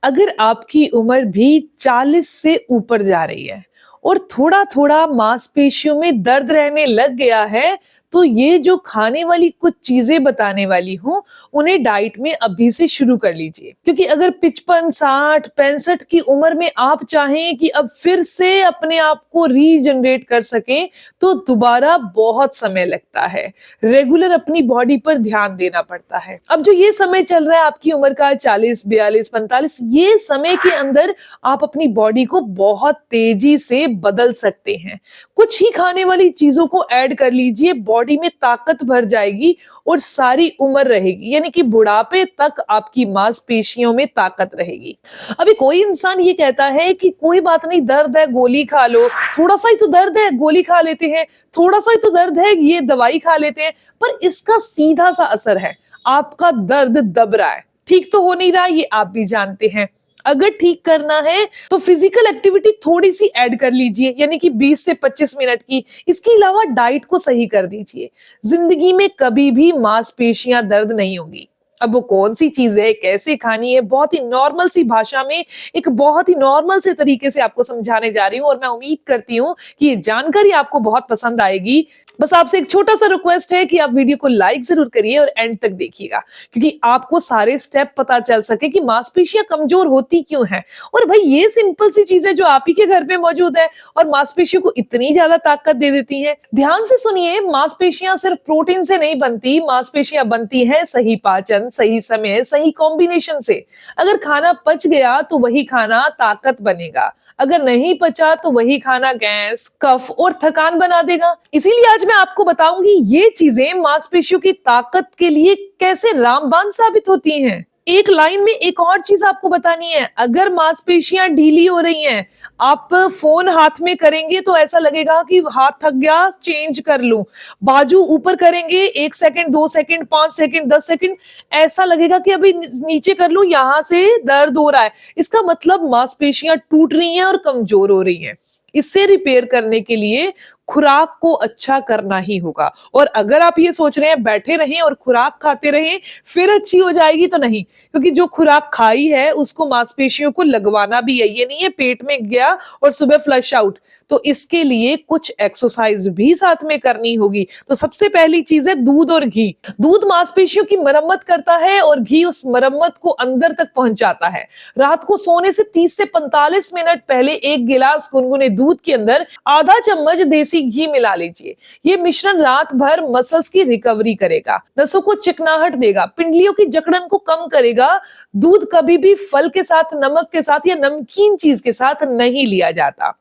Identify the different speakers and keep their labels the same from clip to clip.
Speaker 1: अगर आपकी उम्र भी 40 से ऊपर जा रही है और थोड़ा थोड़ा मांसपेशियों में दर्द रहने लग गया है, तो ये जो खाने वाली कुछ चीजें बताने वाली हूँ, उन्हें डाइट में अभी से शुरू कर लीजिए। क्योंकि अगर 55, 60, 65 की उम्र में आप चाहें कि अब फिर से अपने आप को रीजनरेट कर सकें, तो दोबारा बहुत समय लगता है। रेगुलर अपनी बॉडी पर ध्यान देना पड़ता है। अब जो ये समय चल रहा है आपकी उम्र का 40, 42, 45, ये समय के अंदर आप अपनी बॉडी को बहुत तेजी से बदल सकते हैं। कुछ ही खाने वाली चीजों को ऐड कर लीजिए, बॉडी में ताकत भर जाएगी और सारी उम्र रहेगी, यानी कि बुढ़ापे तक आपकी मांसपेशियों में ताकत रहेगी। अभी कोई इंसान ये कहता है कि कोई बात नहीं, दर्द है गोली खा लो, थोड़ा सा ही तो दर्द है गोली खा लेते हैं, थोड़ा सा ही तो दर्द है ये दवाई खा लेते हैं, पर इसका सीधा सा असर है, आपका दर्द दब रहा है, ठीक तो हो नहीं रहा, ये आप भी जानते हैं। अगर ठीक करना है तो फिजिकल एक्टिविटी थोड़ी सी ऐड कर लीजिए, यानी कि 20 से 25 मिनट की। इसके अलावा डाइट को सही कर दीजिए। जिंदगी में कभी भी मांसपेशियां दर्द नहीं होंगी। अब वो कौन सी चीज है, कैसे खानी है, बहुत ही नॉर्मल सी भाषा में, एक बहुत ही नॉर्मल से तरीके से आपको समझाने जा रही हूँ और मैं उम्मीद करती हूँ कि ये जानकारी आपको बहुत पसंद आएगी। बस आपसे एक छोटा सा रिक्वेस्ट है कि आप वीडियो को लाइक जरूर करिए और एंड तक देखिएगा, क्योंकि आपको सारे स्टेप पता चल सके कि मांसपेशियां कमजोर होती क्यों हैं। और भाई ये सिंपल सी चीजें जो आप ही के घर पे मौजूद है और मांसपेशियों को इतनी ज्यादा ताकत दे देती हैं। ध्यान से सुनिए, मांसपेशियां सिर्फ प्रोटीन से नहीं बनती, मांसपेशियां बनती हैं सही पाचन, सही समय, सही कॉम्बिनेशन से। अगर खाना पच गया तो वही खाना ताकत बनेगा, अगर नहीं पचा तो वही खाना गैस, कफ और थकान बना देगा। इसीलिए आज मैं आपको बताऊंगी ये चीजें मांसपेशियों की ताकत के लिए कैसे रामबाण साबित होती हैं। एक लाइन में एक और चीज आपको बतानी है, अगर मांसपेशियां ढीली हो रही हैं, आप फोन हाथ में करेंगे तो ऐसा लगेगा कि हाथ थक गया, चेंज कर लूं। बाजू ऊपर करेंगे 1 सेकंड, 2 सेकंड, 5 सेकंड, 10 सेकंड, ऐसा लगेगा कि अभी नीचे कर लूं, यहां से दर्द हो रहा है। इसका मतलब मांसपेशियां टूट रही हैं और कमजोर हो रही हैं। इससे रिपेयर करने के लिए खुराक को अच्छा करना ही होगा। और अगर आप ये सोच रहे हैं बैठे रहें और खुराक खाते रहें फिर अच्छी हो जाएगी, तो नहीं, क्योंकि जो खुराक खाई है उसको मांसपेशियों को लगवाना भी है। ये नहीं है पेट में गया और सुबह फ्लश आउट। तो इसके लिए कुछ एक्सरसाइज भी साथ में करनी होगी। तो सबसे पहली चीज है दूध और घी। दूध मांसपेशियों की मरम्मत करता है और घी उस मरम्मत को अंदर तक पहुंचाता है। रात को सोने से 30 से 45 मिनट पहले 1 गिलास गुनगुने दूध के अंदर आधा चम्मच देसी घी मिला लीजिए। ये मिश्रण रात भर मसल्स की रिकवरी करेगा, नसों को चिकनाहट देगा, पिंडलियों की जकड़न को कम करेगा। दूध कभी भी फल के साथ, नमक के साथ या नमकीन चीज के साथ नहीं लिया जाता।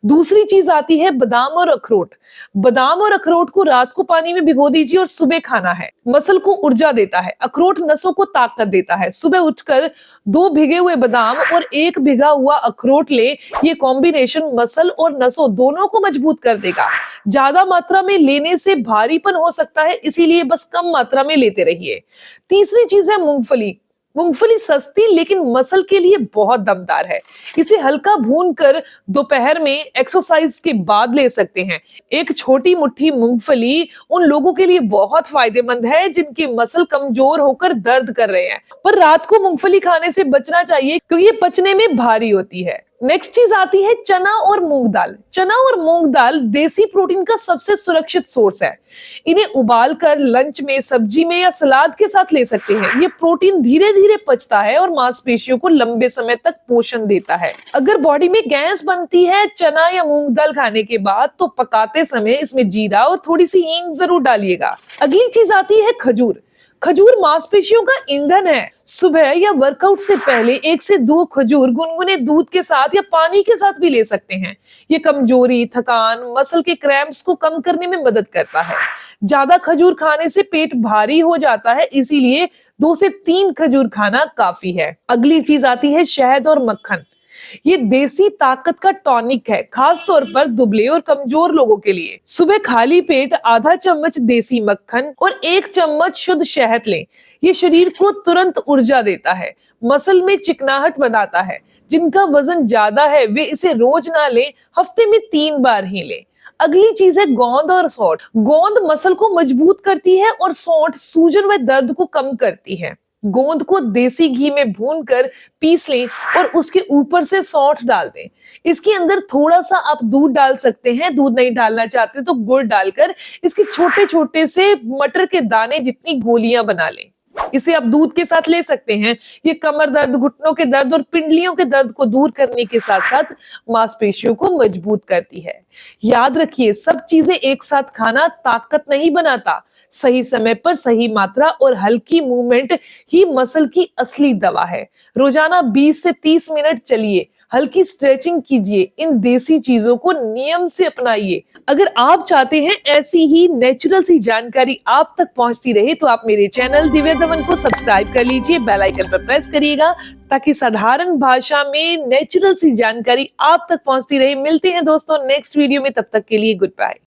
Speaker 1: दूसरी चीज आती है बादाम और अखरोट। बादाम और अखरोट को रात को पानी में भिगो दीजिए और सुबह खाना है। मसल को ऊर्जा देता है, अखरोट नसों को ताकत देता है। सुबह उठकर 2 भिगे हुए बादाम और 1 भिगा हुआ अखरोट ले, ये कॉम्बिनेशन मसल और नसों दोनों को मजबूत कर देगा। ज्यादा मात्रा में लेने से भारीपन हो सकता है, इसीलिए बस कम मात्रा में लेते रहिए। तीसरी चीज है मूंगफली। मूंगफली सस्ती लेकिन मसल के लिए बहुत दमदार है। इसे हल्का भूनकर दोपहर में एक्सरसाइज के बाद ले सकते हैं। एक छोटी मुट्ठी मूंगफली उन लोगों के लिए बहुत फायदेमंद है जिनके मसल कमजोर होकर दर्द कर रहे हैं। पर रात को मूंगफली खाने से बचना चाहिए क्योंकि ये पचने में भारी होती है। नेक्स्ट चीज आती है चना और मूंग दाल। चना और मूंग दाल देसी प्रोटीन का सबसे सुरक्षित सोर्स है। इन्हें उबालकर लंच में, सब्जी में या सलाद के साथ ले सकते हैं। ये प्रोटीन धीरे धीरे पचता है और मांसपेशियों को लंबे समय तक पोषण देता है। अगर बॉडी में गैस बनती है चना या मूंग दाल खाने के बाद, तो पकाते समय इसमें जीरा और थोड़ी सी हींग जरूर डालिएगा। अगली चीज आती है खजूर। खजूर मांसपेशियों का ईंधन है। सुबह या वर्कआउट से पहले 1 से 2 खजूर गुनगुने दूध के साथ या पानी के साथ भी ले सकते हैं। ये कमजोरी, थकान, मसल के क्रैम्प्स को कम करने में मदद करता है। ज्यादा खजूर खाने से पेट भारी हो जाता है, इसीलिए 2 से 3 खजूर खाना काफी है। अगली चीज आती है शहद और मक्खन। ये देसी ताकत का टॉनिक है, खास तौर पर दुबले और कमजोर लोगों के लिए। सुबह खाली पेट आधा चम्मच देसी मक्खन और 1 चम्मच शुद्ध शहद लें। ये शरीर को तुरंत ऊर्जा देता है, मसल में चिकनाहट बनाता है। जिनका वजन ज्यादा है वे इसे रोज ना लें, हफ्ते में 3 बार ही लें। अगली चीज है गोंद और सौंठ। गोंद मसल को मजबूत करती है और सौंठ सूजन व दर्द को कम करती है। गोंद को देसी घी में भूनकर पीस लें और उसके ऊपर से सौंठ डाल दें। इसके अंदर थोड़ा-सा आप दूध डाल सकते हैं, दूध नहीं डालना चाहते तो गुड़ डालकर इसके छोटे-छोटे से मटर के दाने जितनी गोलियां बना लें। इसे आप दूध के साथ ले सकते हैं। ये कमर दर्द, घुटनों के दर्द और पिंडलियों के दर्द को दूर करने के साथ-साथ मांसपेशियों को मजबूत करती है। याद रखिए, सब चीजें एक साथ खाना ताकत नहीं बनाता। सही समय पर सही मात्रा और हल्की मूवमेंट ही मसल की असली दवा है। रोजाना 20 से 30 मिनट चलिए, हल्की स्ट्रेचिंग कीजिए, इन देसी चीजों को नियम से अपनाइए। अगर आप चाहते हैं ऐसी ही नेचुरल सी जानकारी आप तक पहुंचती रहे तो आप मेरे चैनल दिव्या दमन को सब्सक्राइब कर लीजिए, बेल आइकन पर प्रेस करिएगा ताकि साधारण भाषा में नेचुरल सी जानकारी आप तक पहुंचती रहे। मिलते हैं दोस्तों नेक्स्ट वीडियो में, तब तक के लिए गुड बाय।